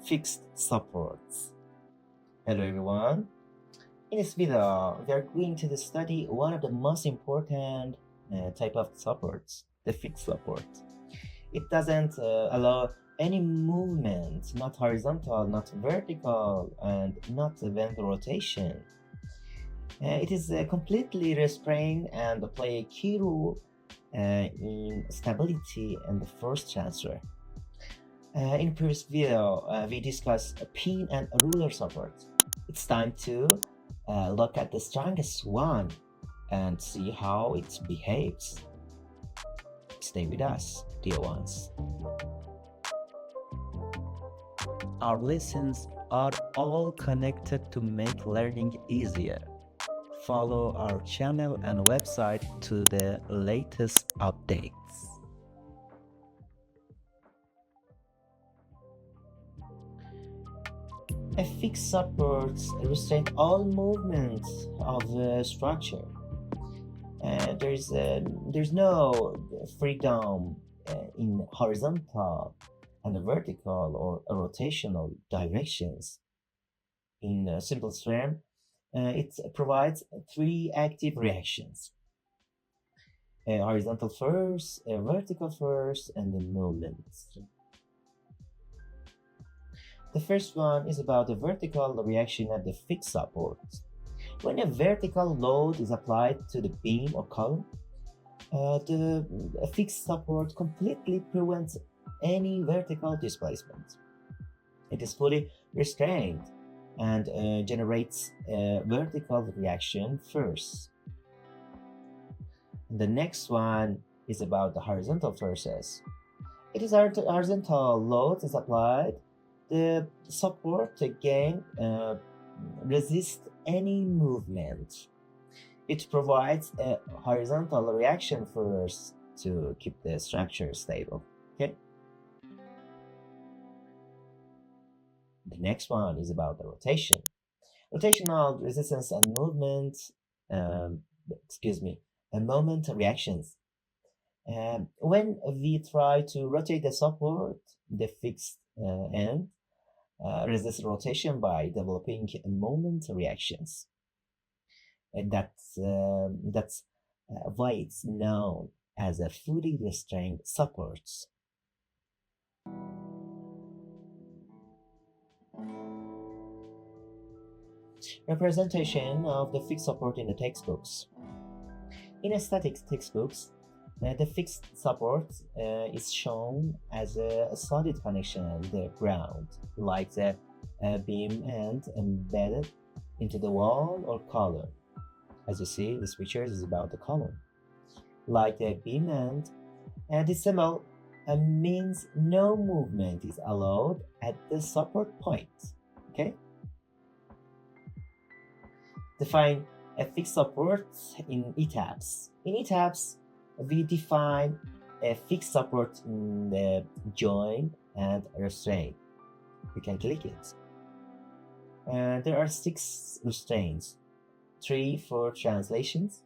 Fixed supports. Hello everyone. In this video, we are going to study one of the most important type of supports, the fixed support. It doesn't allow any movement, not horizontal, not vertical, and not event rotation. It is completely restrained and play a key role in stability and force transfer. In previous video, we discussed a pin and a ruler support. It's time to look at the strongest one and see how it behaves. Stay with us, dear ones. Our lessons are all connected to make learning easier. Follow our channel and website to the latest updates. A fixed support restrains all movements of the structure. There's no freedom in horizontal and vertical or rotational directions. In simple terms, it provides three active reactions: horizontal first, vertical first, and the movements. The first one is about the vertical reaction at the fixed support. When a vertical load is applied to the beam or column, the fixed support completely prevents any vertical displacement. It is fully restrained and generates a vertical reaction first. And the next one is about the horizontal forces. It is horizontal load is applied. The support again resists any movement. It provides a horizontal reaction first to keep the structure stable. Okay. The next one is about the rotation. Rotational resistance and movement, and moment reactions. When we try to rotate the support, the fixed end resist rotation by developing moment reactions. And that's why it's known as a fully restrained supports. Representation of the fixed support in the textbooks. In static textbooks, the fixed support is shown as a solid connection to the ground, like the beam end embedded into the wall or column. As you see, this picture is about the column. Like the beam end, this symbol means no movement is allowed at the support point. Okay? Define a fixed support in ETABS. In ETABS, we define a fixed support in the joint and restraint. We can click it. There are 6 restraints, 3 for translations,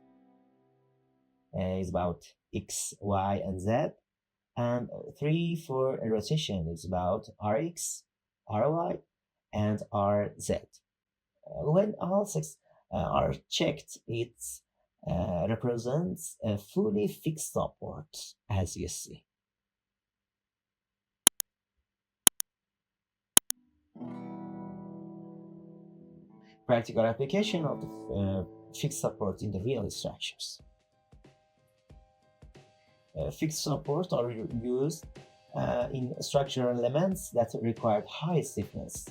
is about X, Y, and Z, and 3 for rotation, is about RX, RY, and RZ. When all 6 are checked, it represents a fully fixed support, as you see. Practical application of the fixed support in the real structures. Fixed supports are used in structural elements that require high stiffness,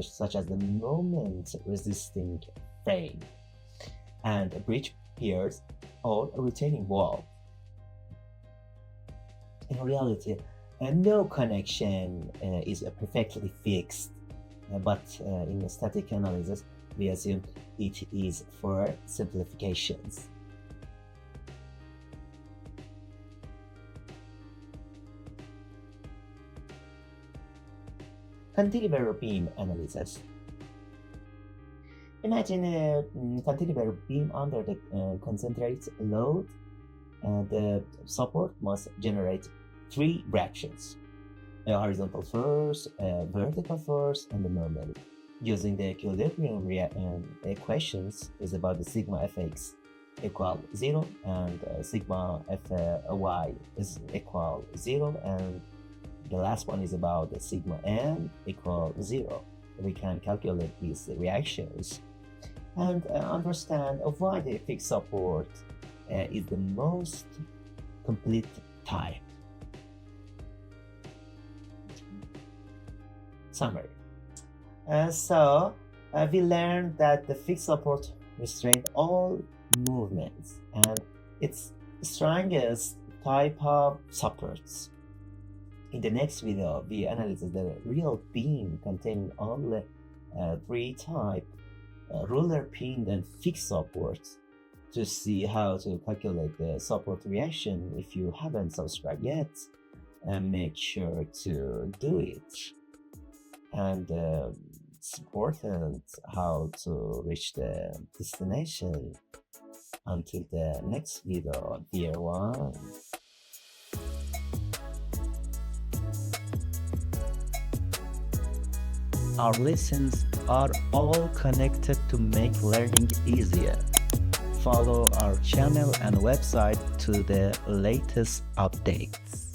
such as the moment resisting frame and a bridge piers or a retaining wall. In reality, no connection is perfectly fixed, but in static analysis, we assume it is for simplifications. Cantilever beam analysis. Imagine a cantilever beam under the concentrated load. The support must generate 3 reactions. a horizontal force, a vertical force, and the moment. Using the equilibrium equations is about the sigma fx equal 0 and sigma fy is equal 0, and the last one is about the sigma m equal 0. We can calculate these reactions and understand why the fixed support is the most complete type. Summary. We learned that the fixed support restrains all movements and its strongest type of supports. In the next video, we analyze the real beam containing only three types: roller pin and fixed supports, to see how to calculate the support reaction. If you haven't subscribed yet, make sure to do it. And it's important how to reach the destination. Until the next video, dear one. Our lessons are all connected to make learning easier. Follow our channel and website to the latest updates.